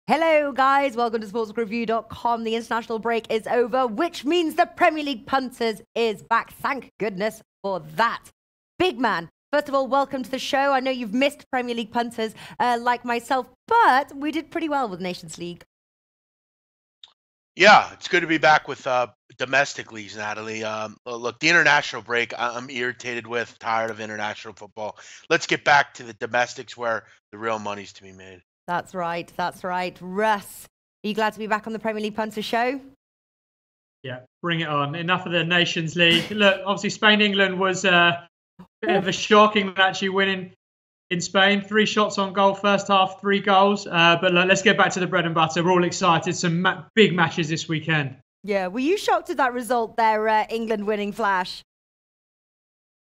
Hello, guys. Welcome to sportsbookreview.com. The international break is over, which means the Premier League Punters is back. Thank goodness for that. Big man, first of all, welcome to the show. I know you've missed Premier League Punters like myself, but we did pretty well with Nations League. Yeah, it's good to be back with domestic leagues, Natalie. Look, the international break, I'm irritated with, tired of international football. Let's get back to the domestics where the real money's to be made. That's right. That's right. Russ, are you glad to be back on the Premier League Punter show? Yeah, bring it on. Enough of the Nations League. Look, obviously Spain-England was a bit of a shocking match. You winning in Spain. 3 shots on goal first half, 3 goals. But look, let's get back to the bread and butter. We're all excited. Some big matches this weekend. Yeah, were you shocked at that result there, England winning, Flash?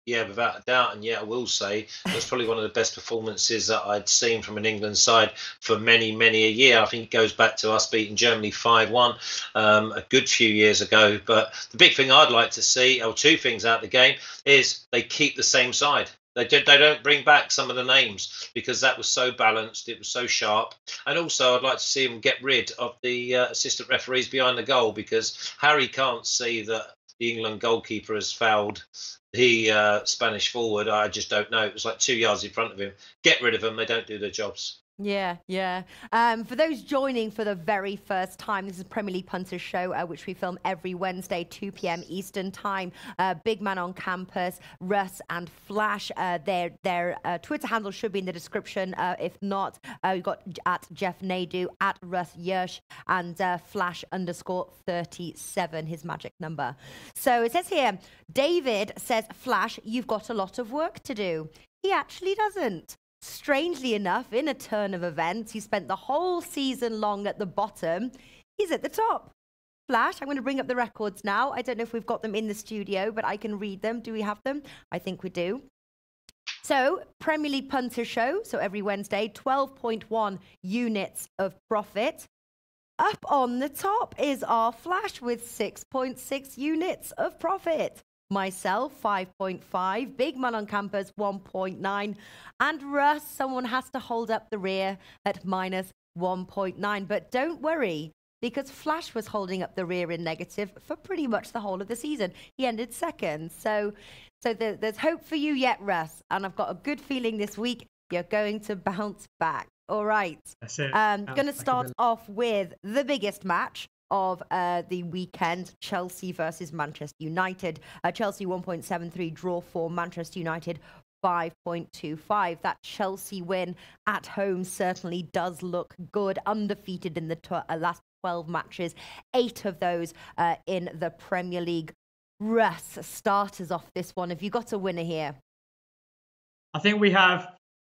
Yeah, without a doubt. And yeah, I will say that's probably one of the best performances that I'd seen from an England side for many, many a year. I think it goes back to us beating Germany 5-1 a good few years ago. But the big thing I'd like to see, or 2 things out of the game, is they keep the same side. They don't bring back some of the names because that was so balanced. It was so sharp. And also, I'd like to see them get rid of the assistant referees behind the goal, because Harry can't see that the England goalkeeper has fouled the Spanish forward. I just don't know. It was like 2 yards in front of him. Get rid of them. They don't do their jobs. Yeah, yeah. For those joining for the very first time, this is Premier League Punters show, which we film every Wednesday, 2 p.m. Eastern time. Big Man on Campus, Russ and Flash. Their Twitter handle should be in the description. If not, we've got at Jeff Nadu, at Russ Yersh, and Flash_37, his magic number. So it says here, David says, Flash, you've got a lot of work to do. He actually doesn't. Strangely enough, in a turn of events, he spent the whole season long at the bottom. He's at the top. Flash, I'm going to bring up the records now. I don't know if we've got them in the studio, but I can read them. Do we have them? I think we do. So, Premier League Punter show, so every Wednesday, 12.1 units of profit. Up on the top is our Flash with 6.6 units of profit. Myself, 5.5. Big Man on Campus, 1.9. And Russ, someone has to hold up the rear at -1.9. But don't worry, because Flash was holding up the rear in negative for pretty much the whole of the season. He ended second. So there's hope for you yet, Russ. And I've got a good feeling this week you're going to bounce back. All right. That's it. Going to start off with the biggest match of the weekend, Chelsea versus Manchester United. Chelsea 1.73 draw for Manchester United 5.25. That Chelsea win at home certainly does look good. Undefeated in the last 12 matches, 8 of those in the Premier League. Russ, starters off this one. Have you got a winner here? I think we have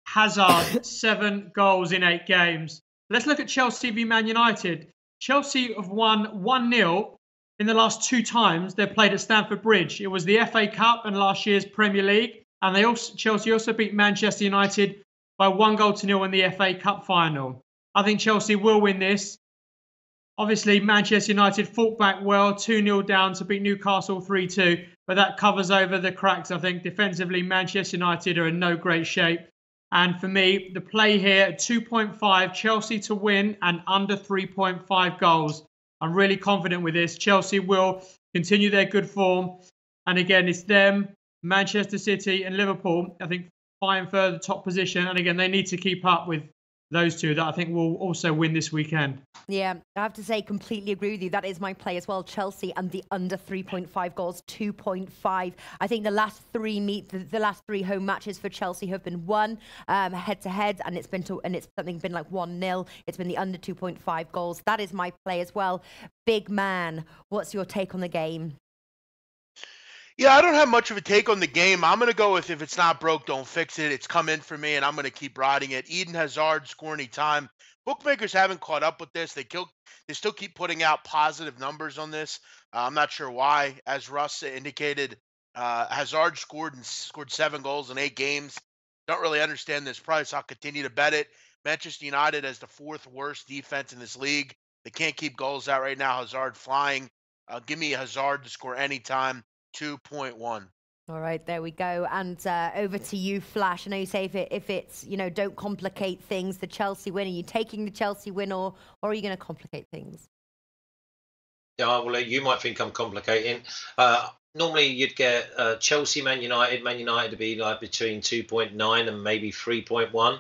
Hazard, 7 goals in 8 games. Let's look at Chelsea v Man United. Chelsea have won 1-0 in the last 2 times they played at Stamford Bridge. It was the FA Cup and last year's Premier League. And Chelsea also beat Manchester United by 1-0 in the FA Cup final. I think Chelsea will win this. Obviously, Manchester United fought back well, 2-0 down to beat Newcastle 3-2. But that covers over the cracks. I think defensively, Manchester United are in no great shape. And for me, the play here at 2.5, Chelsea to win and under 3.5 goals. I'm really confident with this. Chelsea will continue their good form. And again, it's them, Manchester City and Liverpool, I think, vying for the top position. And again, they need to keep up with those 2 that I think will also win this weekend. Yeah, I have to say, completely agree with you. That is my play as well. Chelsea and the under 3.5 goals, 2.5. I think the last 3 home matches for Chelsea have been won head to head, and it's been been like 1-0. It's been the under 2.5 goals. That is my play as well. Big Man, what's your take on the game? Yeah, I don't have much of a take on the game. I'm going to go with if it's not broke, don't fix it. It's come in for me, and I'm going to keep riding it. Eden Hazard score anytime. Bookmakers haven't caught up with this. They still keep putting out positive numbers on this. I'm not sure why. As Russ indicated, Hazard scored 7 goals in 8 games. Don't really understand this price. I'll continue to bet it. Manchester United has the 4th worst defense in this league. They can't keep goals out right now. Hazard flying. Give me Hazard to score anytime. 2.1. All right, there we go. And over to you, Flash. I know you say if it's, don't complicate things, the Chelsea win. Are you taking the Chelsea win or are you going to complicate things? Yeah, well, you might think I'm complicating. Normally, you'd get Chelsea, Man United. Man United to be like between 2.9 and maybe 3.1.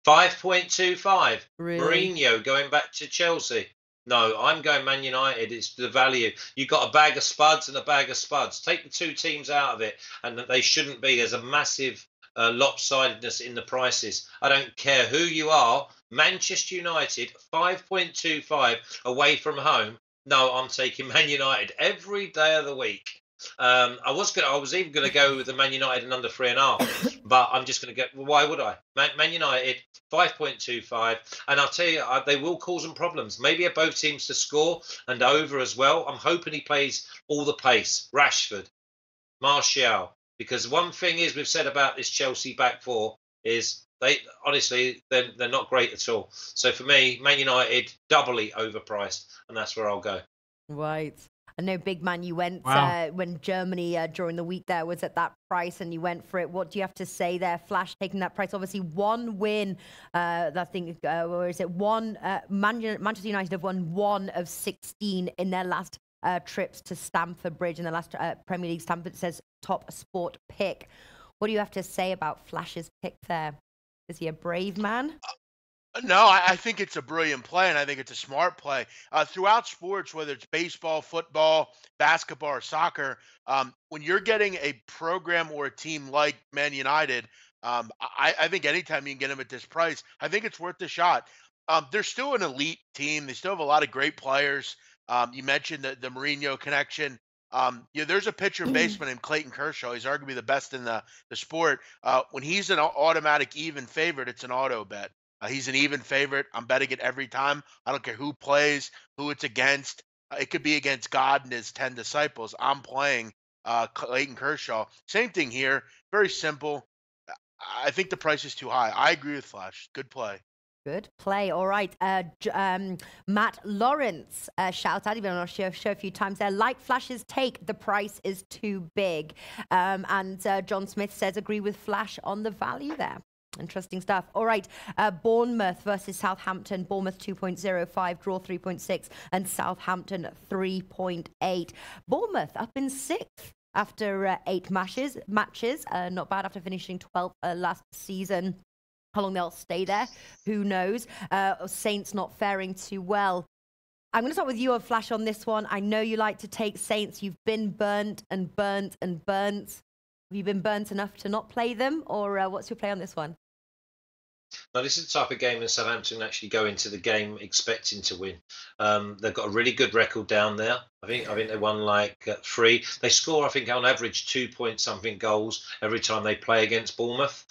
5.25. Really? Mourinho going back to Chelsea. No, I'm going Man United. It's the value. You got a bag of spuds and a bag of spuds. Take the two teams out of it, and they shouldn't be. There's a massive lopsidedness in the prices. I don't care who you are. Manchester United 5.25 away from home. No, I'm taking Man United every day of the week. I was even going to go with the Man United and under 3.5, but I'm just going to get. Why would I? Man United 5.25, and I'll tell you, they will cause them problems. Maybe both teams to score and over as well. I'm hoping he plays all the pace. Rashford, Martial, because one thing is we've said about this Chelsea back four is they honestly they're not great at all. So for me, Man United doubly overpriced, and that's where I'll go. Right. I know, Big Man, you went when Germany during the week there was at that price and you went for it. What do you have to say there, Flash, taking that price? Obviously, one win, I think, or is it one? Manchester United have won 1 of 16 in their last trips to Stamford Bridge in the last Premier League. Stamford says top sport pick. What do you have to say about Flash's pick there? Is he a brave man? No, I think it's a brilliant play, and I think it's a smart play. Throughout sports, whether it's baseball, football, basketball, or soccer, when you're getting a program or a team like Man United, I think anytime you can get them at this price, I think it's worth the shot. They're still an elite team. They still have a lot of great players. You mentioned the Mourinho connection. There's a pitcher and baseman named Clayton Kershaw. He's arguably the best in the sport. When he's an automatic even favorite, it's an auto bet. He's an even favorite. I'm betting it every time. I don't care who plays, who it's against. It could be against God and his 10 disciples. I'm playing Clayton Kershaw. Same thing here. Very simple. I think the price is too high. I agree with Flash. Good play. Good play. All right. Matt Lawrence, shout out. You've been on our show a few times there. Like Flash's take, the price is too big. And John Smith says, agree with Flash on the value there. Interesting stuff. All right. Bournemouth versus Southampton. Bournemouth 2.05, draw 3.6, and Southampton 3.8. Bournemouth up in 6th after 8 matches. Not bad after finishing 12th last season. How long they'll stay there, who knows? Saints not faring too well. I'm going to start with you, Flash, on this one. I know you like to take Saints. You've been burnt and burnt and burnt. Have you been burnt enough to not play them, or what's your play on this one? Now, this is the type of game that Southampton actually go into the game expecting to win. They've got a really good record down there. I think they won like 3. They score, I think, on average 2-point-something goals every time they play against Bournemouth.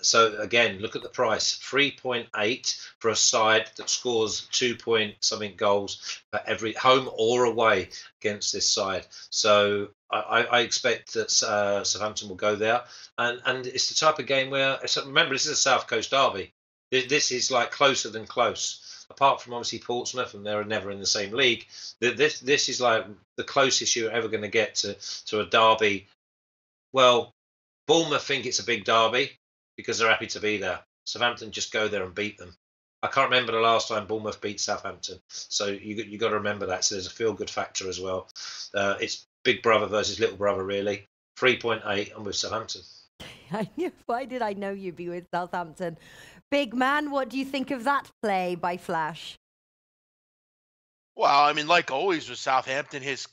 So again, look at the price: 3.8 for a side that scores 2-point-something goals for every home or away against this side. So I expect that Southampton will go there, and it's the type of game where, remember, this is a South Coast derby. This is like closer than close. Apart from obviously Portsmouth, and they're never in the same league. This is like the closest you're ever going to get to a derby. Well, Bournemouth think it's a big derby because they're happy to be there. Southampton just go there and beat them. I can't remember the last time Bournemouth beat Southampton, so you got to remember that. So there's a feel-good factor as well. It's big brother versus little brother, really. 3.8, I'm with Southampton. Why did I know you'd be with Southampton? Big Man, what do you think of that play by Flash? Well, I mean, like always with Southampton, his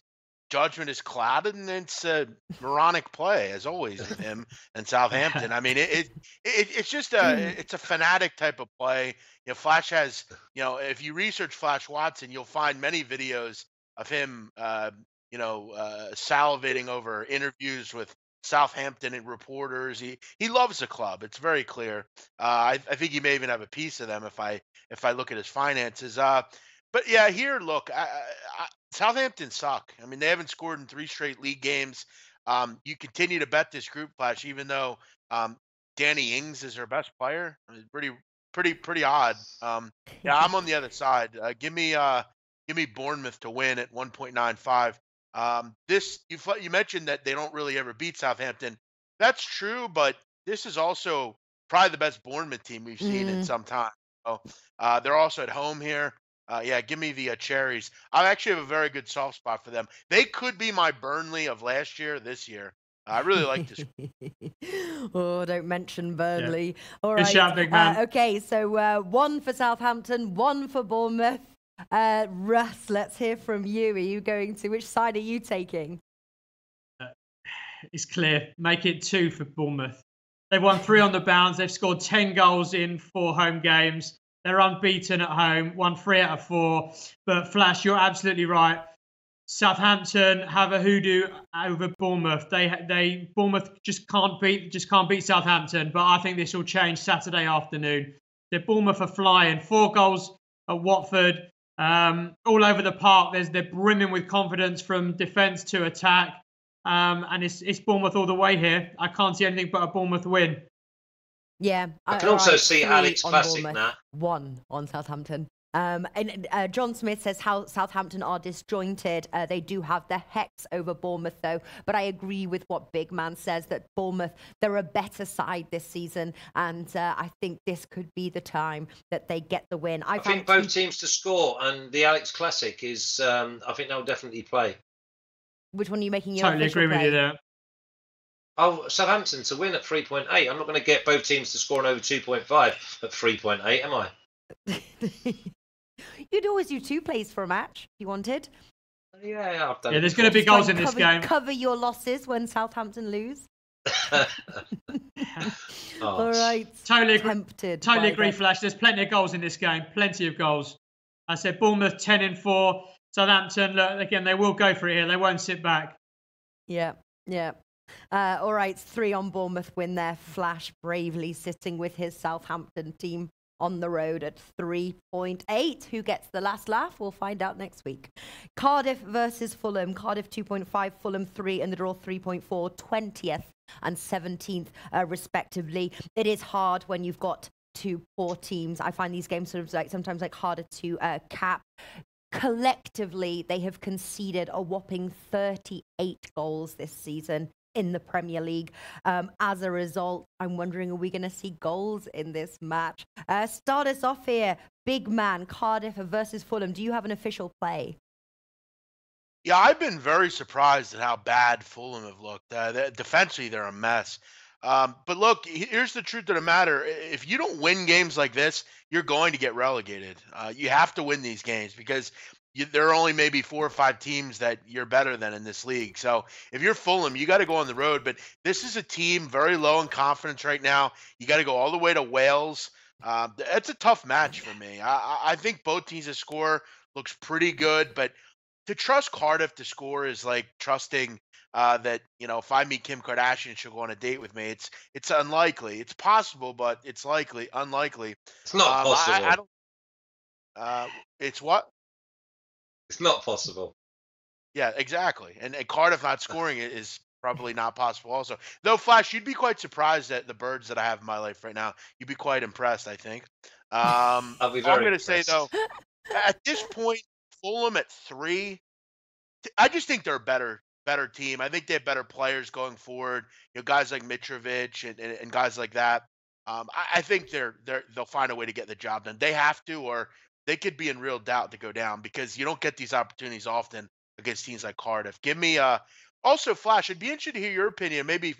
judgment is clouded, and it's a moronic play, as always, with him and Southampton. I mean, it's just it's a fanatic type of play. Flash has, if you research Flash Watson, you'll find many videos of him, salivating over interviews with Southampton and reporters. He loves the club. It's very clear. I think he may even have a piece of them if I look at his finances. But yeah, here, look, Southampton suck. I mean, they haven't scored in 3 straight league games. You continue to bet this group, Flash, even though Danny Ings is their best player. I mean, pretty odd. Yeah, I'm on the other side. Give me Bournemouth to win at 1.95. You mentioned that they don't really ever beat Southampton. That's true, but this is also probably the best Bournemouth team we've seen in Mm. some time. So they're also at home here. Yeah, give me the Cherries. I actually have a very good soft spot for them. They could be my Burnley of last year, this year. I really like this. Oh, don't mention Yeah. Burnley. All Good right. shout, big man. Okay, so 1 for Southampton, 1 for Bournemouth. Russ, let's hear from you. Are you going to, which side are you taking? It's clear. Make it 2 for Bournemouth. They've won 3 on the bounce. They've scored 10 goals in 4 home games. They're unbeaten at home, won 3 out of 4. But Flash, you're absolutely right. Southampton have a hoodoo over Bournemouth. Bournemouth just can't beat Southampton. But I think this will change Saturday afternoon. The Bournemouth are flying. 4 goals at Watford, all over the park. They're brimming with confidence from defence to attack. And it's Bournemouth all the way here. I can't see anything but a Bournemouth win. Yeah. I can also see 3 Alex on Classic Bournemouth, now. 1 on Southampton. And John Smith says how Southampton are disjointed. They do have the hex over Bournemouth, though. But I agree with what Big Man says, that Bournemouth, they're a better side this season. And I think this could be the time that they get the win. I think both teams to score, and the Alex Classic is, I think they'll definitely play. Which one are you making your Totally agree with you there. Oh, Southampton to win at 3.8. I'm not going to get both teams to score an over 2.5 at 3.8, am I? You'd always do 2 plays for a match if you wanted. Yeah, I've done Yeah, it there's going to be Try goals and in this game. Cover your losses when Southampton lose. Oh. All right. Totally Tempted. agree, Flash. There's plenty of goals in this game. Plenty of goals. I said Bournemouth 10-4. Southampton, look, again, they will go for it here. They won't sit back. Yeah. All right, 3 on Bournemouth win there. Flash bravely sitting with his Southampton team on the road at 3.8. Who gets the last laugh? We'll find out next week. Cardiff versus Fulham. Cardiff 2.5, Fulham 3, and the draw 3.4, 20th and 17th, respectively. It is hard when you've got 2 poor teams. I find these games sort of sometimes harder to cap. Collectively, they have conceded a whopping 38 goals this season in the Premier League. As a result, I'm wondering, are we going to see goals in this match? Start us off here. Big man, Cardiff versus Fulham. Do you have an official play? Yeah, I've been very surprised at how bad Fulham have looked. Defensively, they're a mess. But look, here's the truth of the matter. If you don't win games like this, you're going to get relegated. You have to win these games because there are only maybe 4 or 5 teams that you're better than in this league. So if you're Fulham, you got to go on the road. But this is a team very low in confidence right now. You got to go all the way to Wales. It's a tough match for me. I think both teams to score looks pretty good, but to trust Cardiff to score is like trusting that, if I meet Kim Kardashian, she'll go on a date with me. It's unlikely. It's possible, but it's unlikely. It's not possible. I don't. It's what? It's not possible. Yeah, exactly. And Cardiff not scoring it is probably not possible also. Though, Flash, you'd be quite surprised at the birds that I have in my life right now. You'd be quite impressed, I think. I'll be very I'm going to say, impressed. though, at this point, Fulham at 3, I just think they're a better team. I think they have better players going forward. Guys like Mitrovic and guys like that. I think they'll find a way to get the job done. They have to, or they could be in real doubt to go down because you don't get these opportunities often against teams like Cardiff. Give me also, Flash, I'd be interested to hear your opinion. Maybe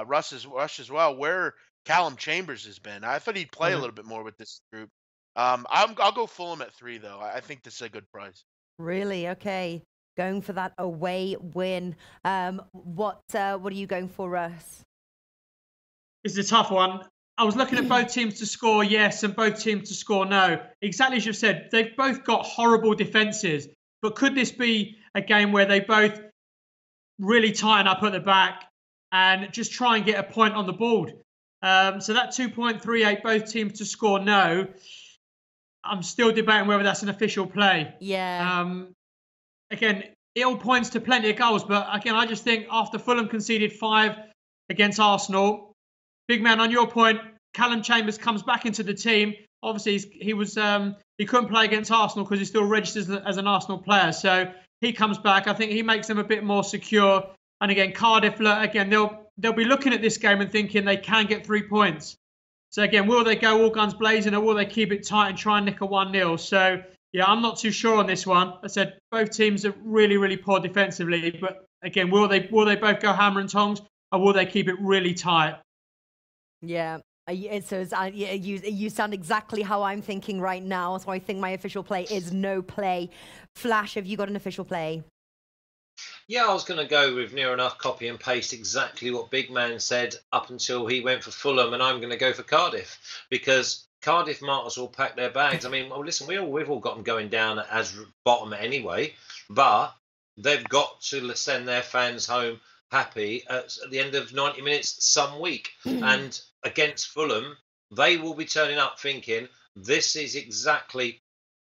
Russ as well. Where Callum Chambers has been. I thought he'd play a little bit more with this group. I'll go Fulham at 3 though. I think this is a good price. Really? Okay. Going for that away win. What are you going for, Russ? It's a tough one. I was looking at both teams to score yes and both teams to score no. Exactly as you've said, they've both got horrible defences. But could this be a game where they both really tighten up at the back and just try and get a point on the board? So that 2.38, both teams to score no. I'm still debating whether that's an official play. Yeah. Again, it all points to plenty of goals. But again, I just think after Fulham conceded 5 against Arsenal, big man, on your point, Callum Chambers comes back into the team. Obviously, he couldn't play against Arsenal because he's still registered as an Arsenal player. So he comes back. I think he makes them a bit more secure. And again, Cardiff, again, they'll be looking at this game and thinking they can get 3 points. So again, will they go all guns blazing, or will they keep it tight and try and nick a 1-0? So yeah, I'm not too sure on this one. I said both teams are really, really poor defensively. But again, will they both go hammer and tongs, or will they keep it really tight? Yeah. You sound exactly how I'm thinking right now. So I think my official play is no play. Flash, have you got an official play? Yeah, I was going to go with near enough copy and paste exactly what Big Man said up until he went for Fulham, and I'm going to go for Cardiff, because Cardiff might as well pack their bags. I mean, well, listen, we've all got them going down as bottom anyway, but they've got to send their fans home happy at the end of 90 minutes some week. And against Fulham, they will be turning up thinking this is exactly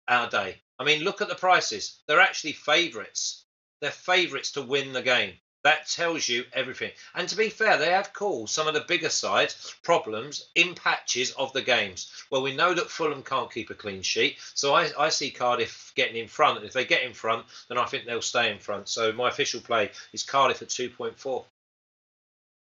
our day. I mean, look at the prices. They're actually favourites. They're favourites to win the game. That tells you everything. And to be fair, they have caused some of the bigger sides problems in patches of the games. Well, we know that Fulham can't keep a clean sheet, so I see Cardiff getting in front. And if they get in front, then I think they'll stay in front. So my official play is Cardiff at 2.4.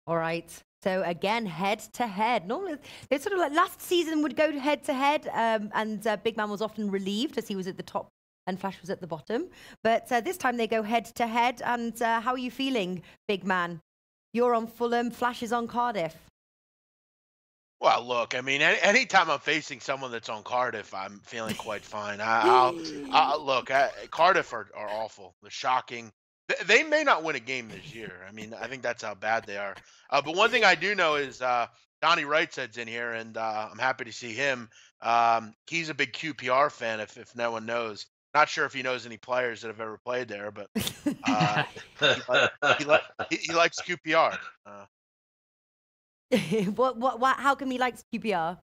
All right. So again, head to head. Normally, it's sort of like last season would go head to head, and Big Man was often relieved as he was at the top and Flash was at the bottom. But this time they go head to head. And how are you feeling, Big Man? You're on Fulham, Flash is on Cardiff. Well, look, I mean, anytime I'm facing someone that's on Cardiff, I'm feeling quite fine. Look, Cardiff are awful. They're shocking. They may not win a game this year. I mean, I think that's how bad they are. But one thing I do know is Johnny Wright's in here, and I'm happy to see him. He's a big QPR fan, if no one knows. Not sure if he knows any players that have ever played there, but he likes QPR. What? How come he likes QPR?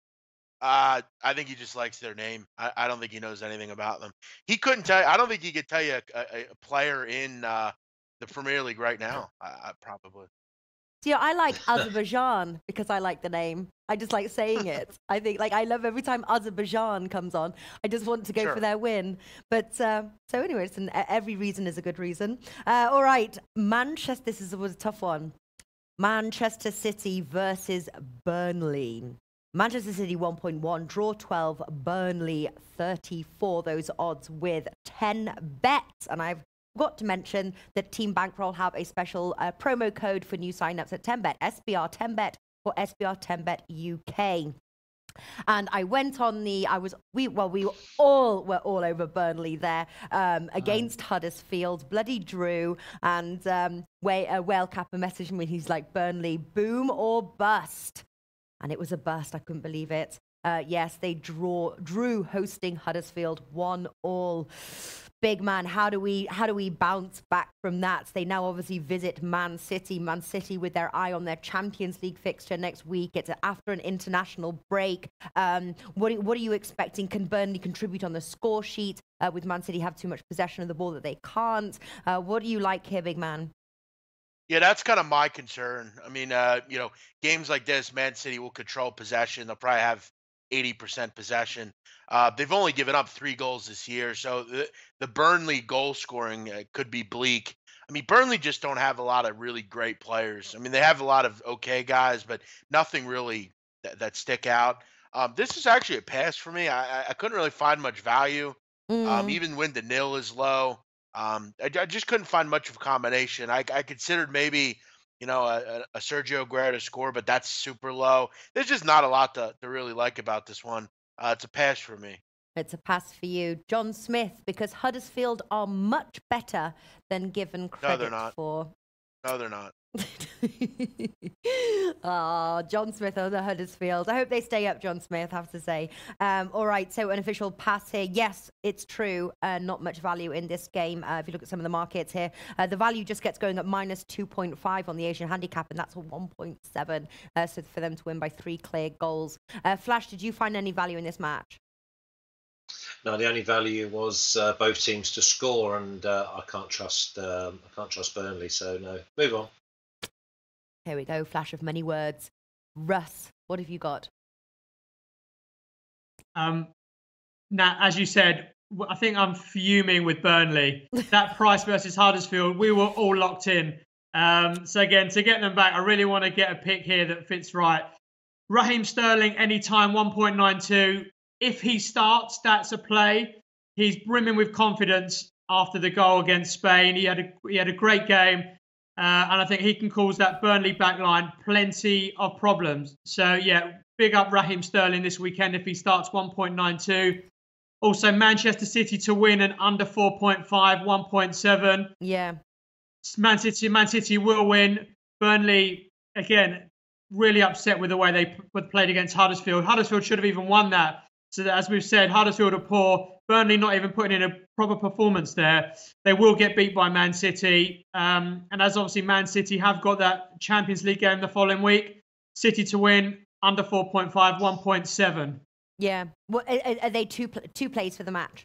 I think he just likes their name. I don't think he knows anything about them. He couldn't tell you. I don't think he could tell you a player in the Premier League right now. I probably. See, I like Azerbaijan because I like the name. I just like saying it. I think, I love every time Azerbaijan comes on. I just want to go for their win. But so anyway, every reason is a good reason. All right, Manchester. This was a tough one. Manchester City versus Burnley. Manchester City 1.1, draw 12, Burnley 34. Those odds with 10 bets. And I've got to mention that Team Bankroll have a special promo code for new signups at 10bet, SBR 10bet or SBR 10bet UK. And I went on we all were all over Burnley there against Huddersfield. Bloody Drew and Whale Kappa messaged me. He's like, Burnley, boom or bust. And it was a bust. I couldn't believe it. Yes, they drew hosting Huddersfield 1-1. Big Man, how do we bounce back from that? They now obviously visit Man City. Man City with their eye on their Champions League fixture next week. It's after an international break. What are you expecting? Can Burnley contribute on the score sheet? With Man City have too much possession of the ball that they can't. What do you like here, Big Man? Yeah, that's kind of my concern. I mean, games like this, Man City will control possession. They'll probably have 80% possession. They've only given up 3 goals this year, so the Burnley goal scoring could be bleak. I mean, Burnley just don't have a lot of really great players. I mean, they have a lot of okay guys, but nothing really that stick out. This is actually a pass for me. I couldn't really find much value. Even when the nil is low. I just couldn't find much of a combination. I considered maybe, a Sergio Aguero to score, but that's super low. There's just not a lot to really like about this one. It's a pass for me. It's a pass for you. John Smith, because Huddersfield are much better than given credit for. No, they're not. John Smith on the Huddersfield. I hope they stay up, John Smith, I have to say. All right, so an official pass here. Yes, it's true. Not much value in this game. If you look at some of the markets here, the value just gets going at minus 2.5 on the Asian handicap, and that's a 1.7. So for them to win by 3 clear goals. Flash, did you find any value in this match? No, the only value was both teams to score, and I can't trust Burnley. So no, move on. Here we go. Flash of many words. Russ, what have you got? Now, as you said, I think I'm fuming with Burnley. That price versus Huddersfield, we were all locked in. So again, to get them back, I really want to get a pick here that fits right. Raheem Sterling, anytime 1.92. If he starts, that's a play. He's brimming with confidence after the goal against Spain. He had a great game, and I think he can cause that Burnley backline plenty of problems. So yeah, big up Raheem Sterling this weekend if he starts 1.92. Also, Manchester City to win and under 4.5, 1.7. Yeah. Man City will win. Burnley, again, really upset with the way they played against Huddersfield. Huddersfield should have even won that. So that, as we've said, Huddersfield are poor. Burnley not even putting in a proper performance there. They will get beat by Man City. And as obviously Man City have got that Champions League game the following week, City to win, under 4.5, 1.7. Yeah. Well, are they two plays for the match?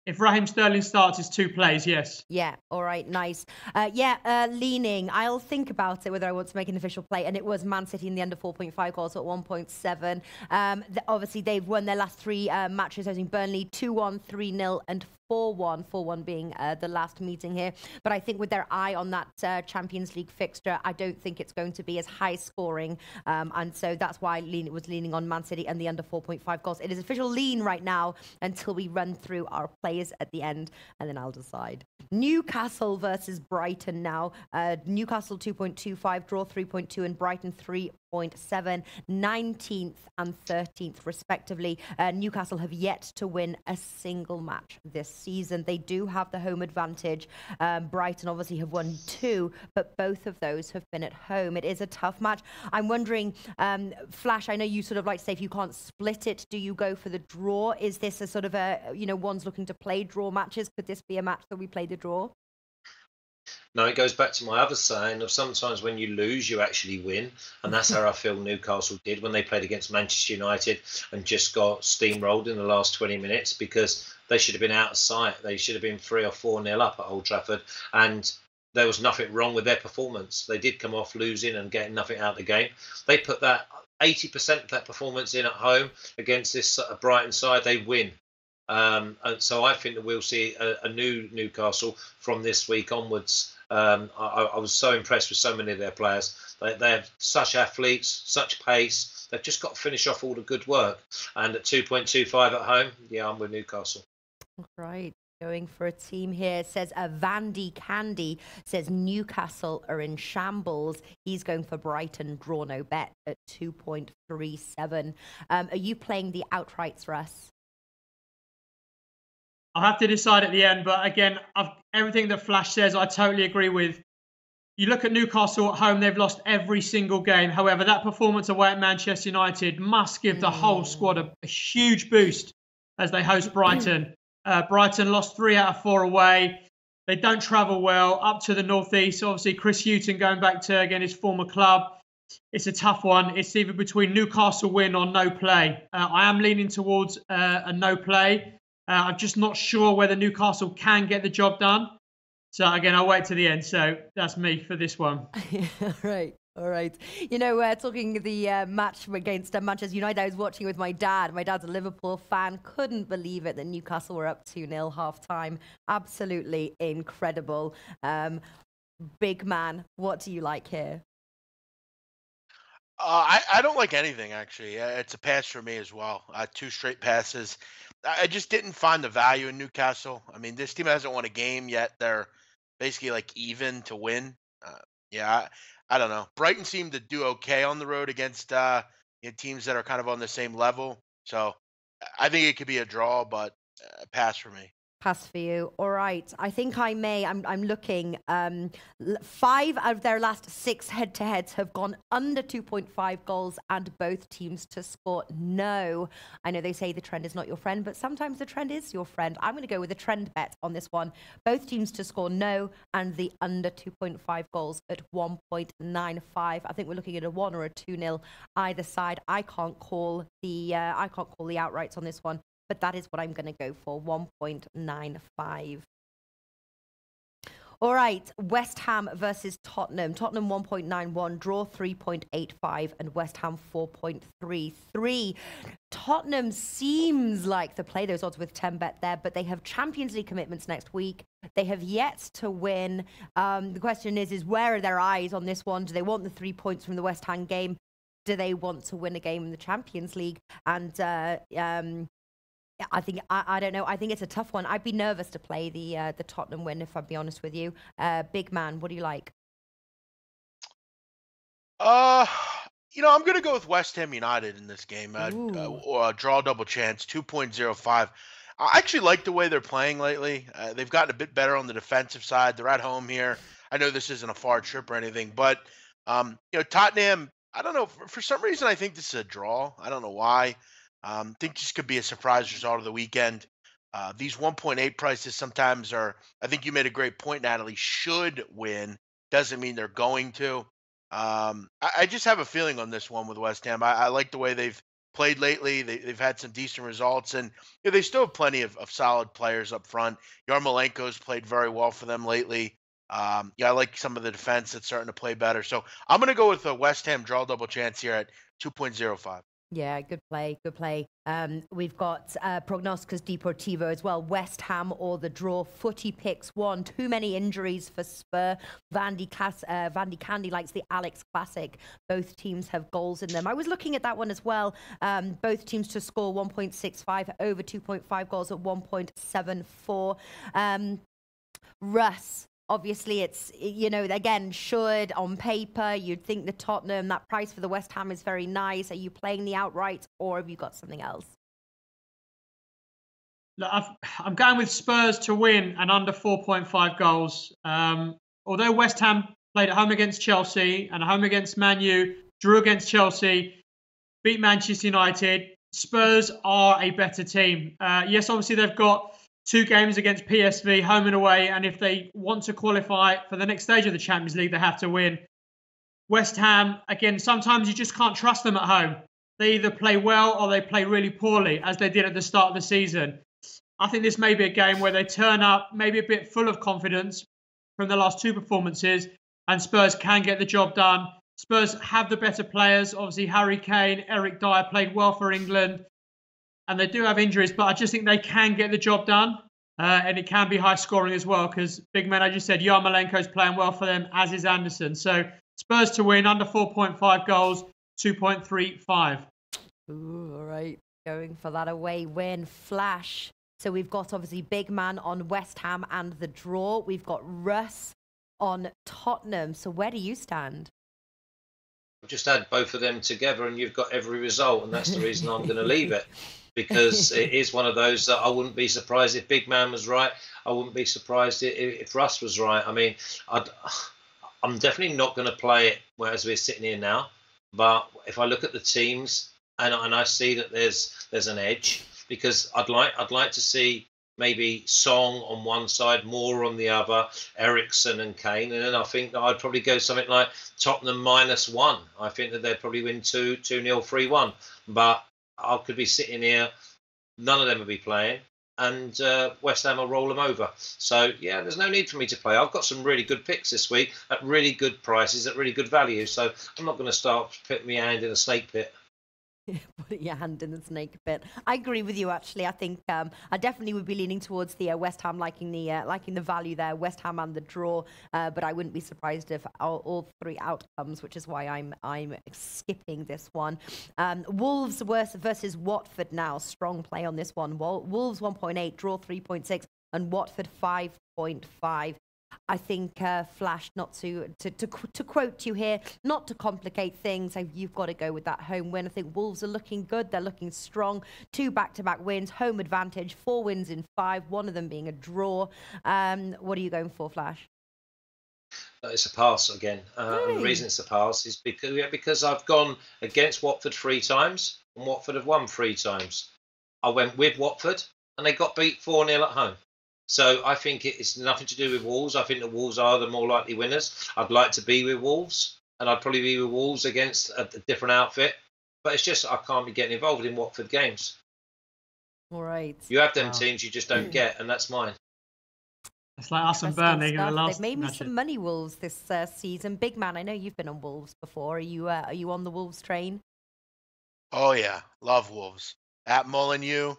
If Raheem Sterling starts, it's 2 plays, yes. Yeah, all right, nice. Leaning. I'll think about it whether I want to make an official play. And it was Man City in the under 4.5 goals at 1.7. Obviously, they've won their last 3 matches, hosting Burnley 2-1, 3-0, and 4-1. 4-1 being the last meeting here. But I think with their eye on that Champions League fixture, I don't think it's going to be as high scoring. And so that's why I was leaning on Man City and the under 4.5 goals. It is official lean right now until we run through our plays at the end, and then I'll decide. Newcastle versus Brighton now. Newcastle 2.25, draw 3.2, and Brighton 3.7, 19th and 13th respectively. Newcastle have yet to win a single match this season. They do have the home advantage. Brighton obviously have won 2, but both of those have been at home. It is a tough match. I'm wondering, Flash, I know you sort of like to say if you can't split it, do you go for the draw? Is this a sort of a, one's looking to play draw matches? Could this be a match that we play the draw? No, it goes back to my other saying of sometimes when you lose, you actually win. And that's how I feel Newcastle did when they played against Manchester United and just got steamrolled in the last 20 minutes because they should have been out of sight. They should have been 3 or 4-0 up at Old Trafford. And there was nothing wrong with their performance. They did come off losing and getting nothing out of the game. They put that 80% of that performance in at home against this Brighton side. They win. And so I think that we'll see a new Newcastle from this week onwards. I was so impressed with so many of their players. They have such athletes, such pace. They've just got to finish off all the good work. And at 2.25 at home, yeah, I'm with Newcastle. Right. Going for a team here. Says Vandy Candy says Newcastle are in shambles. He's going for Brighton, draw no bet at 2.37. Are you playing the outrights for us? I'll have to decide at the end, but again, everything that Flash says, I totally agree with. You look at Newcastle at home, they've lost every single game. However, that performance away at Manchester United must give the whole squad a huge boost as they host Brighton. Brighton lost 3 out of 4 away. They don't travel well up to the northeast. Obviously, Chris Hughton going back to, again, his former club. It's a tough one. It's either between Newcastle win or no play. I am leaning towards a no play. I'm just not sure whether Newcastle can get the job done. So, again, I'll wait to the end. So, that's me for this one. Right. All right. Talking the match against Manchester United, I was watching with my dad. My dad's a Liverpool fan. Couldn't believe it that Newcastle were up 2-0 half-time. Absolutely incredible. Big man, what do you like here? I don't like anything, actually. It's a pass for me as well. 2 straight passes. I just didn't find the value in Newcastle. I mean, this team hasn't won a game yet. They're basically like even to win. I don't know. Brighton seemed to do okay on the road against teams that are kind of on the same level. So I think it could be a draw, but pass for me. Pass for you. All right. I think I may. I'm looking. 5 out of their last 6 head-to-heads have gone under 2.5 goals, and both teams to score no. I know they say the trend is not your friend, but sometimes the trend is your friend. I'm going to go with a trend bet on this one. Both teams to score no, and the under 2.5 goals at 1.95. I think we're looking at a 1 or a 2-0 either side. I can't call the outrights on this one. But that is what I'm going to go for, 1.95. All right, West Ham versus Tottenham. Tottenham 1.91, draw 3.85, and West Ham 4.33. Tottenham seems like to play those odds with 10-bet there, but they have Champions League commitments next week. They have yet to win. The question is where are their eyes on this one? Do they want the 3 points from the West Ham game? Do they want to win a game in the Champions League? And I think I don't know. I think it's a tough one. I'd be nervous to play the Tottenham win, if I'd be honest with you. Big man, what do you like? I'm going to go with West Ham United in this game. Draw double chance, 2.05. I actually like the way they're playing lately. They've gotten a bit better on the defensive side. They're at home here. I know this isn't a far trip or anything, but Tottenham, I don't know. For some reason, I think this is a draw. I don't know why. I think this could be a surprise result of the weekend. These 1.8 prices sometimes are, I think you made a great point, Natalie, should win. Doesn't mean they're going to. I just have a feeling on this one with West Ham. I like the way they've played lately. They've had some decent results, and they still have plenty of solid players up front. Yarmolenko's played very well for them lately. I like some of the defense that's starting to play better. So I'm going to go with a West Ham draw double chance here at 2.05. Yeah, good play, good play. We've got Prognosticus Deportivo as well. West Ham or the draw. Footy picks one. Too many injuries for Spur. Vandy Candy likes the Alex Classic. Both teams have goals in them. I was looking at that one as well. Both teams to score 1.65, over 2.5 goals at 1.74. Russ. Obviously, it's, again, should on paper, you'd think the Tottenham, that price for the West Ham is very nice. Are you playing the outright or have you got something else? Look, I'm going with Spurs to win and under 4.5 goals. Although West Ham played at home against Chelsea and at home against Man U, drew against Chelsea, beat Manchester United, Spurs are a better team. Yes, obviously they've got 2 games against PSV, home and away, and if they want to qualify for the next stage of the Champions League, they have to win. West Ham, again, sometimes you just can't trust them at home. They either play well or they play really poorly, as they did at the start of the season. I think this may be a game where they turn up, maybe a bit full of confidence from the last 2 performances, and Spurs can get the job done. Spurs have the better players. Obviously, Harry Kane, Eric Dyer played well for England. And they do have injuries, but I just think they can get the job done. And it can be high scoring as well because, big man, I just said, Yarmolenko's playing well for them, as is Anderson. So Spurs to win, under 4.5 goals, 2.35. Ooh, all right. Going for that away win. Flash. So we've got, obviously, big man on West Ham and the draw. We've got Russ on Tottenham. So where do you stand? Just add both of them together and you've got every result, and that's the reason I'm going to leave it, because it is one of those that I wouldn't be surprised if Big Man was right. I wouldn't be surprised if Russ was right. I mean, I'm definitely not going to play it as we're sitting here now, but if I look at the teams and I see that there's an edge, because I'd like to see maybe Song on one side, Moore on the other, Ericsson and Kane. And then I think that I'd probably go something like Tottenham -1. I think that they'd probably win 2-0, 3-1. But I could be sitting here, none of them would be playing, and West Ham will roll them over. So, yeah, there's no need for me to play. I've got some really good picks this week at really good prices, at really good value. So I'm not going to start putting my hand in a snake pit. Put your hand in the snake pit. I agree with you, actually. I think I definitely would be leaning towards the West Ham, liking the value there, West Ham and the draw. But I wouldn't be surprised if all 3 outcomes, which is why I'm skipping this one. Wolves versus Watford now. Strong play on this one. Wolves 1.8, draw 3.6, and Watford 5.5. I think, Flash, not to quote you here, not to complicate things, you've got to go with that home win. I think Wolves are looking good. They're looking strong. 2 back-to-back wins, home advantage, 4 wins in 5, one of them being a draw. What are you going for, Flash? It's a pass again. Really? And the reason it's a pass is because I've gone against Watford 3 times, and Watford have won 3 times. I went with Watford, and they got beat 4-0 at home. So I think it's nothing to do with Wolves. I think the Wolves are the more likely winners. I'd like to be with Wolves, and I'd probably be with Wolves against a different outfit. But it's just I can't be getting involved in Watford games. All right. You have them teams you just don't get, and that's mine. It's like us and Interesting Burnley in the stuff. last They've made me matchup. some money, Wolves, this season. Big man, I know you've been on Wolves before. Are you on the Wolves train? Oh yeah, love Wolves. At Molineux,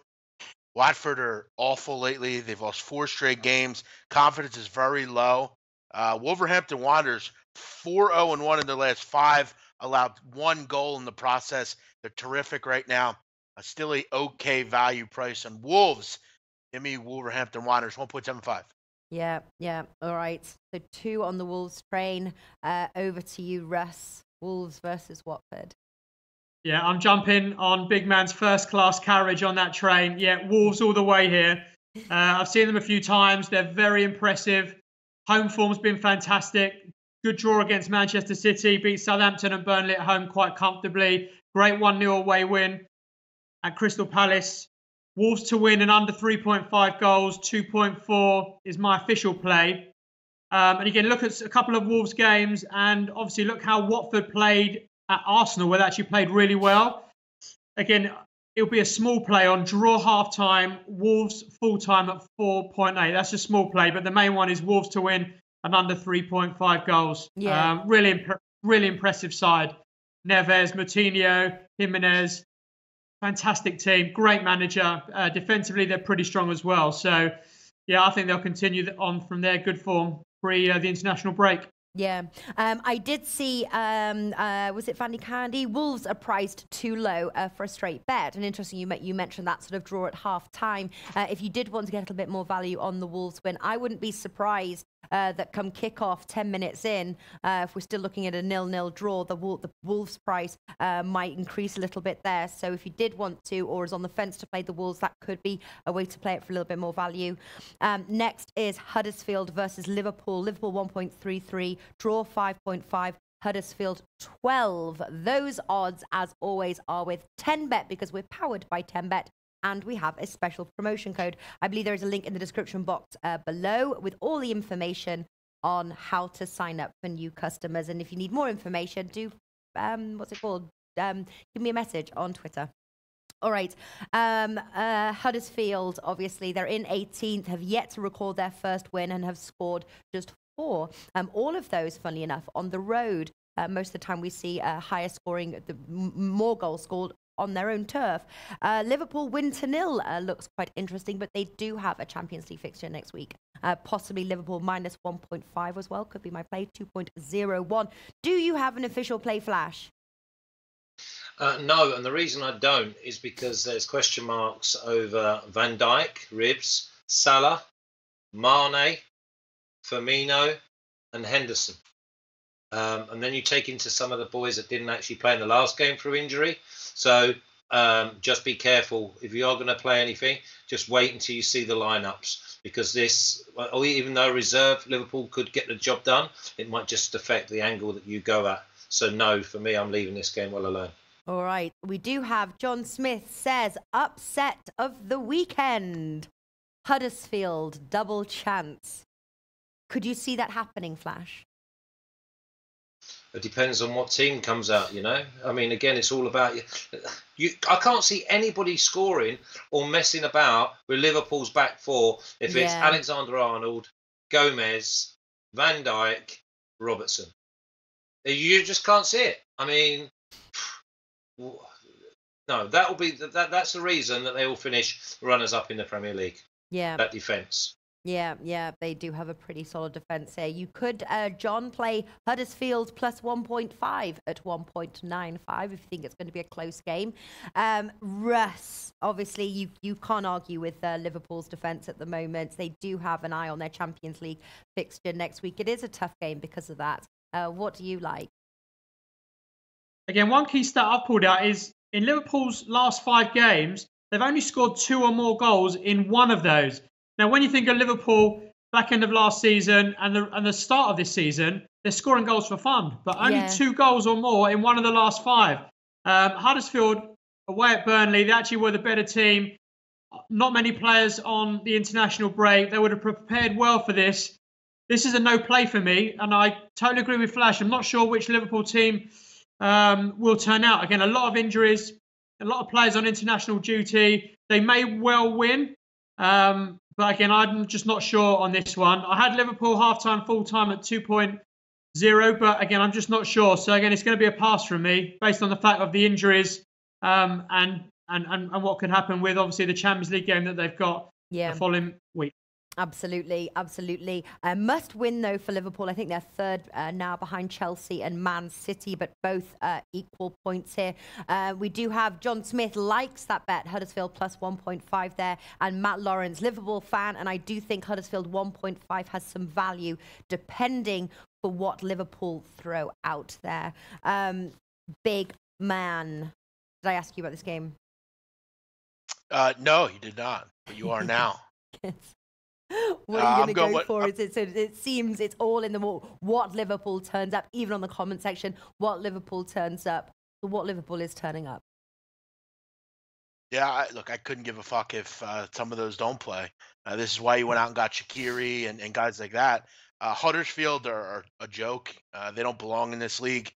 Watford are awful lately. They've lost 4 straight games. Confidence is very low. Wolverhampton Wanderers 4-0-1 in their last 5. Allowed 1 goal in the process. They're terrific right now. Still a okay value price on Wolves. Give me Wolverhampton Wanderers 1.75. Yeah. All right. So 2 on the Wolves train. Over to you, Russ. Wolves versus Watford. Yeah, I'm jumping on big man's first class carriage on that train. Yeah, Wolves all the way here. I've seen them a few times. They're very impressive. Home form's been fantastic. Good draw against Manchester City. Beat Southampton and Burnley at home quite comfortably. Great 1-0 away win at Crystal Palace. Wolves to win and under 3.5 goals. 2.4 is my official play. And again, look at a couple of Wolves games and obviously look how Watford played at Arsenal, where they actually played really well. Again, it'll be a small play on draw half-time, Wolves full-time at 4.8. That's a small play, but the main one is Wolves to win and under 3.5 goals. Yeah. Really impressive side. Neves, Moutinho, Jimenez, fantastic team, great manager. Defensively, they're pretty strong as well. So, yeah, I think they'll continue on from their good form pre the international break. Yeah. I did see, was it Vandy Candy? Wolves are priced too low for a straight bet. And interesting, you mentioned that sort of draw at half time. If you did want to get a little bit more value on the Wolves win, I wouldn't be surprised that come kickoff 10 minutes in, if we're still looking at a 0-0 draw, the Wolves price might increase a little bit there. So if you did want to, or is on the fence to play the Wolves, that could be a way to play it for a little bit more value. Next is Huddersfield versus Liverpool. Liverpool 1.33, draw 5.5. Huddersfield 12. Those odds, as always, are with 10bet because we're powered by 10bet. And we have a special promotion code. I believe there is a link in the description box below with all the information on how to sign up for new customers. And if you need more information, do, what's it called? Give me a message on Twitter. All right. Huddersfield, obviously, they're in 18th, have yet to record their first win and have scored just 4. All of those, funnily enough, on the road. Most of the time we see higher scoring, more goals scored on their own turf. Liverpool win to 0 looks quite interesting, but they do have a Champions League fixture next week. Possibly Liverpool minus 1.5 as well. Could be my play, 2.01. Do you have an official play, Flash? No, and the reason I don't is because there's question marks over Van Dijk, ribs, Salah, Mane, Firmino, and Henderson. And then you take into some of the boys that didn't actually play in the last game through injury. So just be careful. If you are going to play anything, just wait until you see the lineups. Because this, or even though reserve Liverpool could get the job done, it might just affect the angle that you go at. So no, for me, I'm leaving this game well alone. All right. We do have John Smith says upset of the weekend. Huddersfield, double chance. Could you see that happening, Flash? It depends on what team comes out, you know. I mean, again, it's all about you. I can't see anybody scoring or messing about with Liverpool's back 4 if it's Alexander-Arnold, Gomez, Van Dijk, Robertson. You just can't see it. I mean, no, that will be that's the reason that they will finish runners-up in the Premier League. Yeah. That defence. Yeah, they do have a pretty solid defence here. You could, John, play Huddersfield plus 1.5 at 1.95 if you think it's going to be a close game. Russ, obviously, you can't argue with Liverpool's defence at the moment. They do have an eye on their Champions League fixture next week. It is a tough game because of that. What do you like? Again, one key stat I've pulled out is in Liverpool's last 5 games, they've only scored 2 or more goals in one of those. Now, when you think of Liverpool back end of last season and the start of this season, they're scoring goals for fun, but only 2 goals or more in one of the last 5. Huddersfield away at Burnley, they actually were the better team. Not many players on the international break. They would have prepared well for this. This is a no play for me, and I totally agree with Flash. I'm not sure which Liverpool team will turn out. Again, a lot of injuries, a lot of players on international duty. They may well win. But again, I'm just not sure on this one. I had Liverpool half-time, full-time at 2.0, but again, I'm just not sure. So again, it's going to be a pass from me based on the fact of the injuries and what could happen with obviously the Champions League game that they've got the following week. Absolutely, absolutely. Must win, though, for Liverpool. I think they're third now behind Chelsea and Man City, but both equal points here. We do have John Smith likes that bet, Huddersfield plus 1.5 there, and Matt Lawrence, Liverpool fan, and I do think Huddersfield 1.5 has some value, depending for what Liverpool throw out there. Big man, did I ask you about this game? No, you did not, but you are now. What are you going to go for? It seems it's all in the what Liverpool turns up, even on the comment section, what Liverpool turns up, what Liverpool is turning up. Yeah, look, I couldn't give a fuck if some of those don't play. This is why you went out and got Shaqiri and guys like that. Huddersfield are a joke. They don't belong in this league.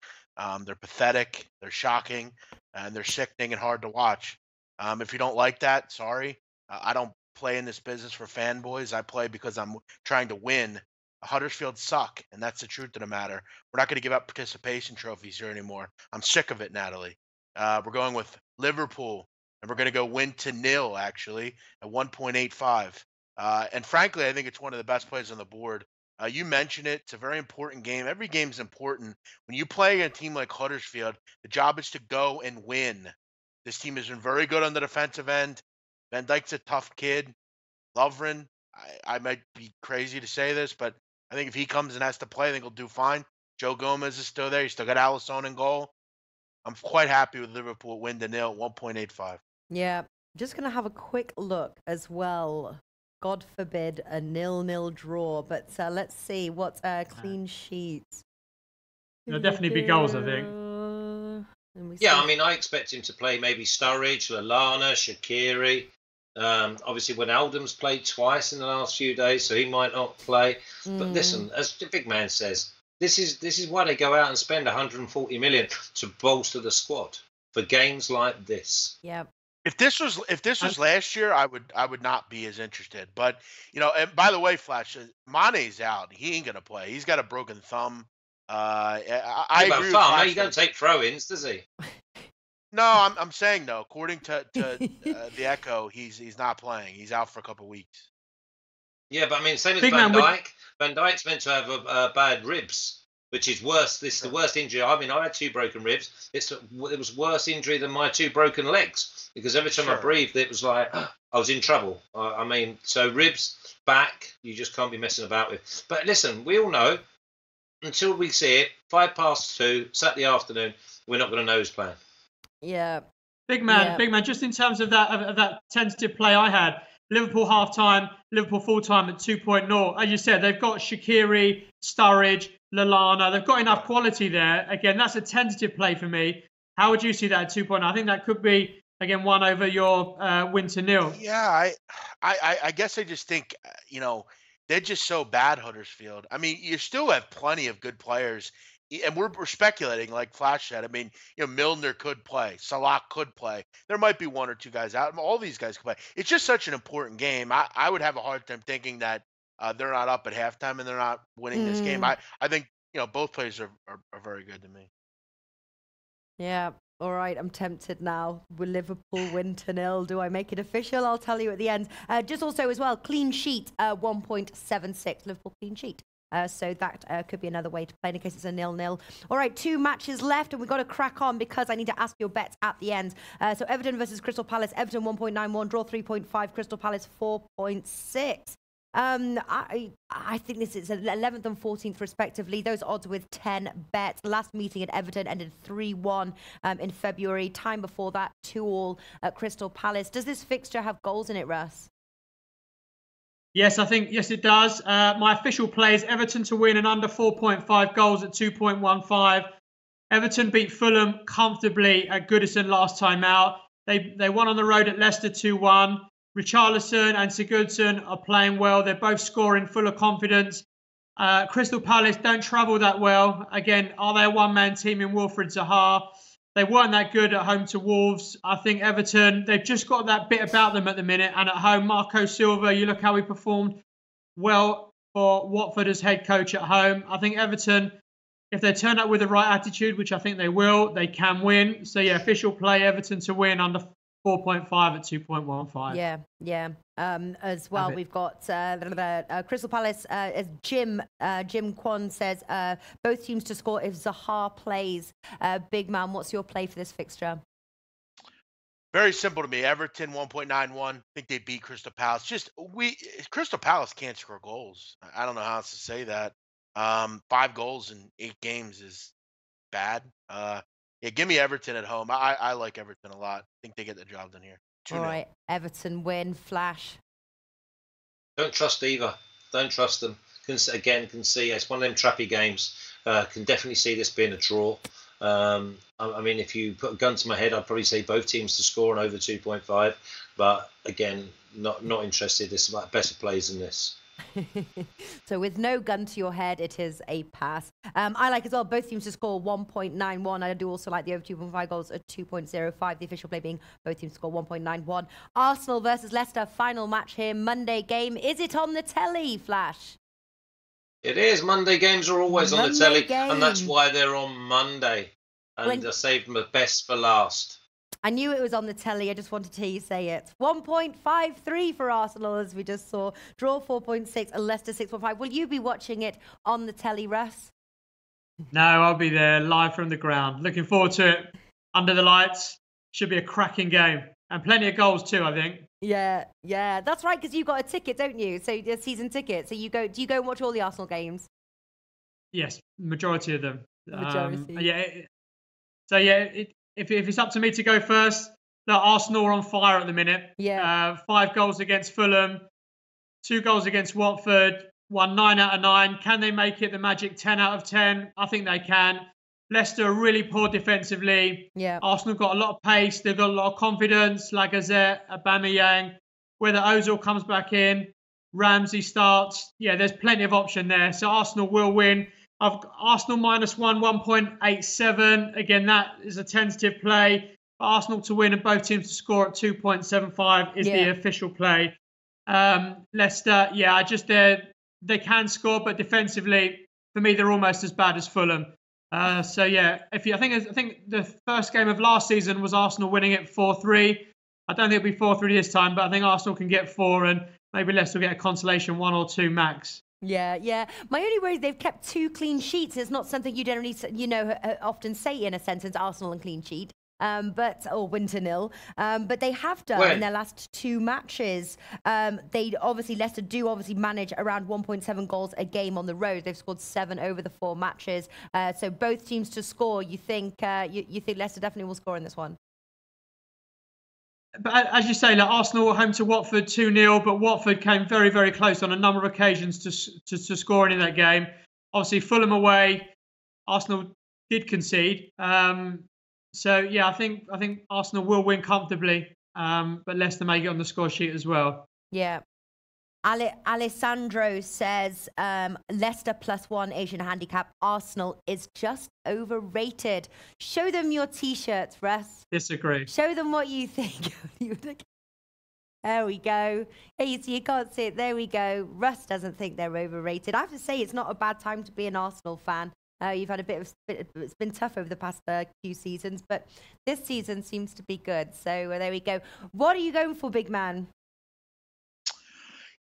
They're pathetic. They're shocking. And they're sickening and hard to watch. If you don't like that, sorry. I don't play in this business for fanboys. I play because I'm trying to win. Huddersfield suck, and that's the truth of the matter. We're not going to give up participation trophies here anymore. I'm sick of it, Natalie. We're going with Liverpool, and we're going to go win to 0, actually, at 1.85. And frankly, I think it's one of the best plays on the board. You mentioned it. It's a very important game. Every game is important. When you play a team like Huddersfield, the job is to go and win. This team has been very good on the defensive end. Van Dijk's a tough kid. Lovren, I might be crazy to say this, but I think if he comes and has to play, I think he'll do fine. Joe Gomez is still there. He's still got Alisson in goal. I'm quite happy with Liverpool win to 0 at 1.85. Yeah, just going to have a quick look as well. God forbid a 0-0 draw, but let's see what's a clean sheet. There'll definitely be goals, I think. Yeah, I mean, I expect him to play maybe Sturridge, Lallana, Shaqiri. Obviously, Wijnaldum's played twice in the last few days, so he might not play. But listen, as the big man says, this is why they go out and spend 140 million to bolster the squad for games like this. Yeah. If this was last year, I would not be as interested. But and by the way, Flash, Mane's out. He ain't gonna play. He's got a broken thumb. I agree with Flash. He don't take throw-ins, does he? No, I'm saying though. According to the Echo, he's not playing. He's out for a couple of weeks. Yeah, but I mean, same as Van Dijk. Van Dijk's meant to have bad ribs, which is worse. This is the worst injury. I mean, I had 2 broken ribs. It was worse injury than my 2 broken legs because every time I breathed, it was like I was in trouble. I mean, so ribs, back, you just can't be messing about with. But listen, we all know until we see it, 2:05 Saturday afternoon, we're not going to know his plan. Yeah. Big man. Just in terms of that tentative play I had, Liverpool half-time, Liverpool full-time at 2.0. As you said, they've got Shaqiri, Sturridge, Lallana. They've got enough quality there. Again, that's a tentative play for me. How would you see that at 2.0? I think that could be, again, one over your win to 0. Yeah, I guess I just think, they're just so bad, Huddersfield. I mean, you still have plenty of good players. And we're speculating, like Flash said. I mean, Milner could play. Salah could play. There might be 1 or 2 guys out. All these guys could play. It's just such an important game. I would have a hard time thinking that they're not up at halftime and they're not winning this game. I think, both players are very good to me. Yeah. All right, I'm tempted now. Will Liverpool win to 0? Do I make it official? I'll tell you at the end. Just also as well, clean sheet, 1.76. Liverpool clean sheet. So that could be another way to play in case it's a 0-0. All right, 2 matches left, and we've got to crack on because I need to ask your bets at the end. So Everton versus Crystal Palace. Everton 1.91, draw 3.5. Crystal Palace 4.6. I think this is 11th and 14th respectively. Those odds with 10 bets. Last meeting at Everton ended 3-1 in February. Time before that, 2-2 at Crystal Palace. Does this fixture have goals in it, Russ? Yes, yes, it does. My official play is Everton to win and under 4.5 goals at 2.15. Everton beat Fulham comfortably at Goodison last time out. They won on the road at Leicester 2-1. Richarlison and Sigurdsson are playing well. They're both scoring full of confidence. Crystal Palace don't travel that well. Again, are they a one-man team in Wilfried Zaha? They weren't that good at home to Wolves. I think Everton, they've just got that bit about them at the minute. And at home, Marco Silva, you look how he performed well for Watford as head coach at home. I think Everton, if they turn up with the right attitude, which I think they will, they can win. So, yeah, official play, Everton to win under 4.5 at 2.15. Yeah. As well, we've got Crystal Palace. As Jim Kwan says, both teams to score if Zaha plays. Big man, what's your play for this fixture? Very simple to me. Everton 1.91. I think they beat Crystal Palace. Crystal Palace can't score goals. I don't know how else to say that. 5 goals in 8 games is bad. Yeah, give me Everton at home. I like Everton a lot. I think they get the job done here. 2-0. All right, Everton win. Flash. Don't trust either. Don't trust them. Can see it's one of them trappy games. Can definitely see this being a draw. I mean, if you put a gun to my head, I'd probably say both teams to score and over 2.5. But again, not interested. It's about better plays than this. So with no gun to your head, it is a pass. I like as well both teams to score 1.91. I do also like the over 2.5 goals at 2.05. The official play being both teams to score 1.91. Arsenal versus Leicester, final match here, Monday game. Is it on the telly, Flash? It is. Monday games are always on the telly, and that's why they're on Monday. And I saved my best for last. I knew it was on the telly. I just wanted to hear you say it. 1.53 for Arsenal, as we just saw. Draw 4.6 and Leicester 6.5. Will you be watching it on the telly, Russ? No, I'll be there live from the ground. Looking forward to it. Under the lights. Should be a cracking game. And plenty of goals too, I think. Yeah. That's right, because you've got a ticket, don't you? So a season ticket. So do you go and watch all the Arsenal games? Yes, majority of them. Majority. If it's up to me to go first, Arsenal are on fire at the minute. Yeah. 5 goals against Fulham, 2 goals against Watford, won 9 out of 9. Can they make it the magic 10 out of 10? I think they can. Leicester are really poor defensively. Yeah. Arsenal got a lot of pace. They've got a lot of confidence. Lacazette, Aubameyang. Whether Ozil comes back in, Ramsey starts. Yeah, there's plenty of option there. So Arsenal will win. I've got Arsenal -1, 1.87. Again, that is a tentative play. But Arsenal to win and both teams to score at 2.75 is the official play. Leicester, they can score, but defensively, for me, they're almost as bad as Fulham. I think the first game of last season was Arsenal winning it 4-3. I don't think it'll be 4-3 this time, but I think Arsenal can get 4 and maybe Leicester will get a consolation 1 or 2 max. Yeah. My only worry is they've kept 2 clean sheets. It's not something you generally, often say in a sentence, Arsenal and clean sheet. Or win to 0. But they have done in their last 2 matches. Leicester do obviously manage around 1.7 goals a game on the road. They've scored 7 over the 4 matches. So both teams to score. You think Leicester definitely will score in this one? But as you say, Arsenal were home to Watford 2-0, but Watford came very, very close on a number of occasions to scoring in that game. Obviously, Fulham away, Arsenal did concede. I think Arsenal will win comfortably, but Leicester may get on the score sheet as well. Yeah. Alessandro says Leicester +1 Asian handicap. Arsenal is just overrated. Show them your T-shirts, Russ. Disagree. Show them what you think. There we go. Hey, you can't see it. There we go. Russ doesn't think they're overrated. I have to say, it's not a bad time to be an Arsenal fan. You've had it's been tough over the past few seasons, but this season seems to be good. So there we go. What are you going for, big man?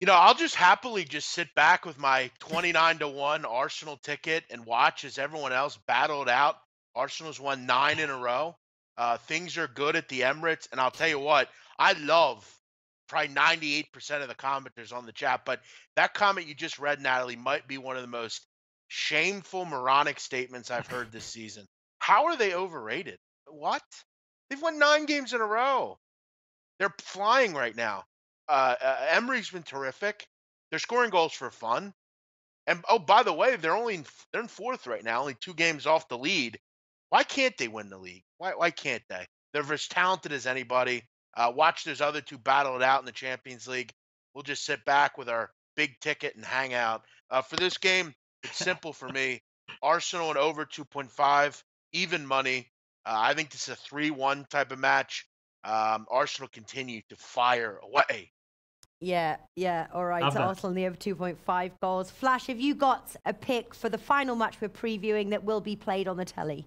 I'll just happily just sit back with my 29-1 Arsenal ticket and watch as everyone else battle it out. Arsenal's won 9 in a row. Things are good at the Emirates. And I'll tell you what, I love probably 98% of the commenters on the chat. But that comment you just read, Natalie, might be one of the most shameful, moronic statements I've heard this season. How are they overrated? What? They've won 9 games in a row. They're flying right now. Emery's been terrific. They're scoring goals for fun. And by the way, they're in 4th right now, only 2 games off the lead. Why can't they win the league? Why can't they? They're as talented as anybody. Watch those other 2 battle it out in the Champions League. We'll just sit back with our big ticket and hang out. For this game, it's simple for me. Arsenal and over 2.5, even money. I think this is a 3-1 type of match. Arsenal continue to fire away. Yeah. All right. Love So that. Arsenal in the over 2.5 goals. Flash, have you got a pick for the final match we're previewing that will be played on the telly?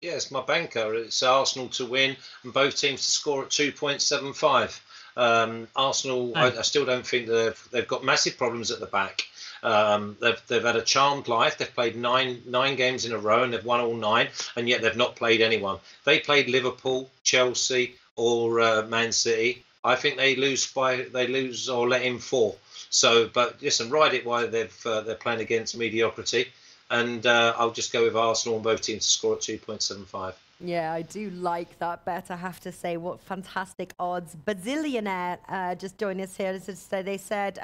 Yes, my banker. It's Arsenal to win and both teams to score at 2.75. Arsenal, I still don't think they've got massive problems at the back. They've had a charmed life. They've played nine games in a row and they've won all 9, and yet they've not played anyone. They played Liverpool, Chelsea, or Man City. I think they lose or let in 4. So, but listen, ride it while they're playing against mediocrity. And I'll just go with Arsenal and both teams to score at 2.75. Yeah, I do like that bet, I have to say. What fantastic odds. Bazillionaire just joined us here. So they said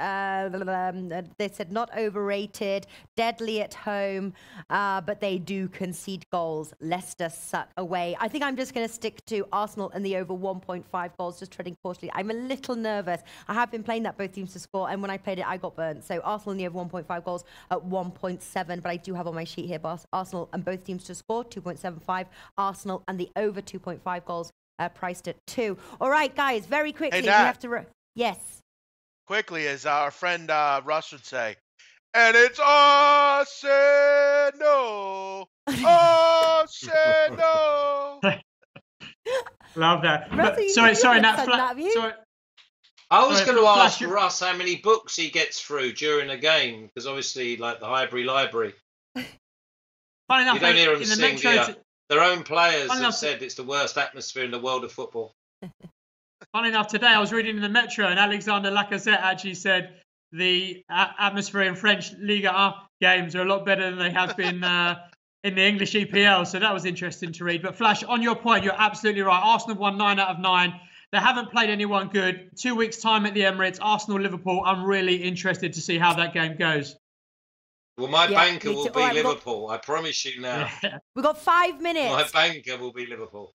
not overrated, deadly at home, but they do concede goals. Leicester suck away. I think I'm just going to stick to Arsenal and the over 1.5 goals, just treading cautiously. I'm a little nervous. I have been playing that both teams to score, and when I played it, I got burnt. So Arsenal and the over 1.5 goals at 1.7, but I do have on my sheet here, boss. Arsenal and both teams to score, 2.75. Arsenal and the over 2.5 goals priced at 2. All right, guys, very quickly, Hey, we Nat. have to... Yes. Quickly, as our friend Russ would say, and it's Arsenal. Arsenal. Love that. Russ, But, you sorry, haven't Nat. sung that, have you? Sorry. I was Sorry, going to ask Flash, Russ how many books he gets through during a game, because obviously, like the Highbury Library, Funny enough, you don't hear them in the sing. metro, Do you? Their own players Funny have enough- said it's the worst atmosphere in the world of football. Funny enough, today I was reading in the Metro, and Alexander Lacazette actually said the atmosphere in French Liga 1 games are a lot better than they have been in the English EPL. So that was interesting to read. But Flash, on your point, you're absolutely right. Arsenal won 9 out of 9. They haven't played anyone good. 2 weeks' time at the Emirates, Arsenal-Liverpool. I'm really interested to see how that game goes. Well, my Yeah, banker me will too. be All right, Liverpool. I promise you now. Yeah. We've got 5 My minutes. banker will be Liverpool.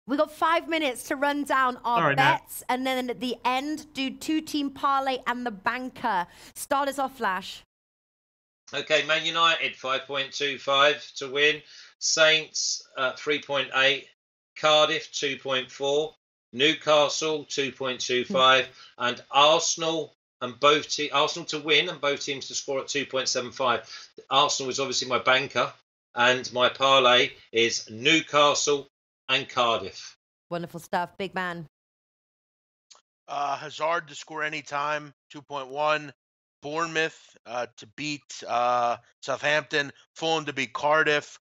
We've got 5 minutes to run down our Sorry, Nat. bets, and then at the end, do 2-team parlay and the banker. Start us off, Flash. Okay, Man United 5.25 to win. Saints 3.8. Cardiff 2.4. Newcastle 2.25, and Arsenal Arsenal to win and both teams to score at 2.75. Arsenal is obviously my banker, and my parlay is Newcastle and Cardiff. Wonderful stuff. Big man. Hazard to score anytime, 2.1. Bournemouth to beat Southampton. Fulham to beat Cardiff.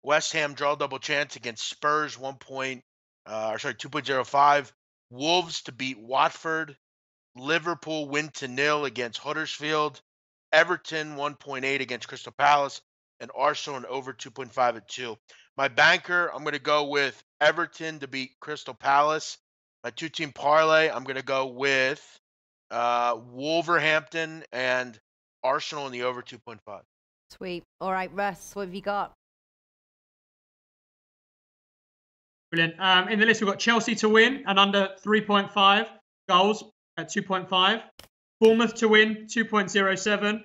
West Ham draw double chance against Spurs, 2.05. Wolves to beat Watford. Liverpool win to 0 against Huddersfield. Everton 1.8 against Crystal Palace. And Arsenal and over 2.5 at 2. My banker, I'm going to go with Everton to beat Crystal Palace. My 2-team parlay, I'm going to go with Wolverhampton and Arsenal in the over 2.5. Sweet. All right, Russ, what have you got? Brilliant. In the list, we've got Chelsea to win and under 3.5 goals at 2.5. Bournemouth to win, 2.07.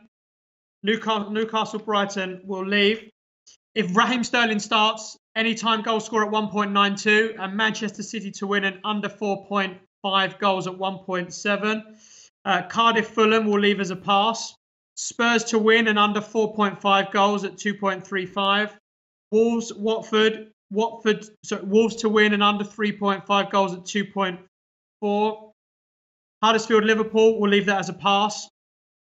Newcastle Brighton will leave. If Raheem Sterling starts, anytime goal score at 1.92, and Manchester City to win and under 4.5 goals at 1.7. Cardiff Fulham will leave as a pass. Spurs to win and under 4.5 goals at 2.35. Wolves to win and under 3.5 goals at 2.4. Huddersfield Liverpool will leave that as a pass.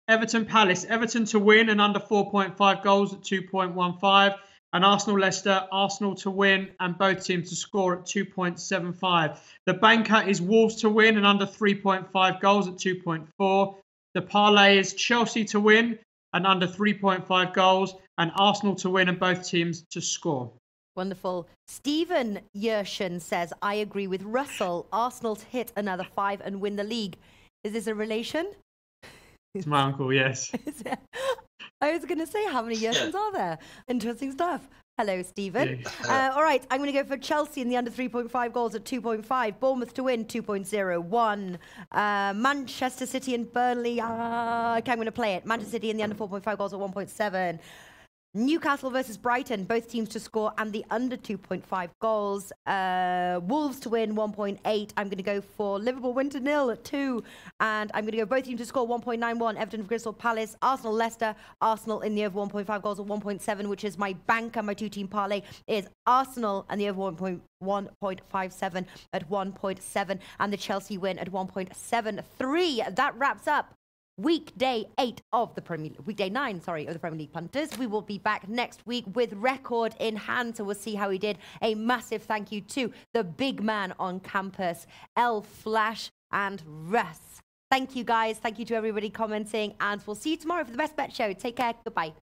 Everton Palace to win and under 4.5 goals at 2.15. And Arsenal Leicester, Arsenal to win and both teams to score at 2.75. The banker is Wolves to win and under 3.5 goals at 2.4. The parlay is Chelsea to win and under 3.5 goals, and Arsenal to win and both teams to score. Wonderful. Stephen Yershin says, I agree with Russell. Arsenal to hit another 5 and win the league. Is this a relation? It's my uncle, yes. I was going to say, how many Yershins are there? Interesting stuff. Hello, Stephen. Yeah. All right, I'm going to go for Chelsea in the under 3.5 goals at 2.5. Bournemouth to win, 2.01. Manchester City and Burnley. Okay, I'm going to play it. Manchester City in the under 4.5 goals at 1.7. Newcastle versus Brighton, both teams to score and the under 2.5 goals. Wolves to win 1.8. I'm going to go for Liverpool win to 0 at 2. And I'm going to go both teams to score 1.91. Everton Crystal Palace, Arsenal Leicester. Arsenal in the over 1.5 goals at 1.7, which is my banker. My two-team parlay is Arsenal and the over 1.57 at 1.7. And the Chelsea win at 1.73. That wraps up weekday 9 of the Premier League Punters. We will be back next week with record in hand, so we'll see how he did. A massive thank you to the big man on campus, El Flash and Russ. Thank you, guys. Thank you to everybody commenting, and we'll see you tomorrow for the Best Bet Show. Take care. Goodbye.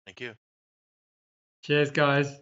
Thank you. Cheers, guys.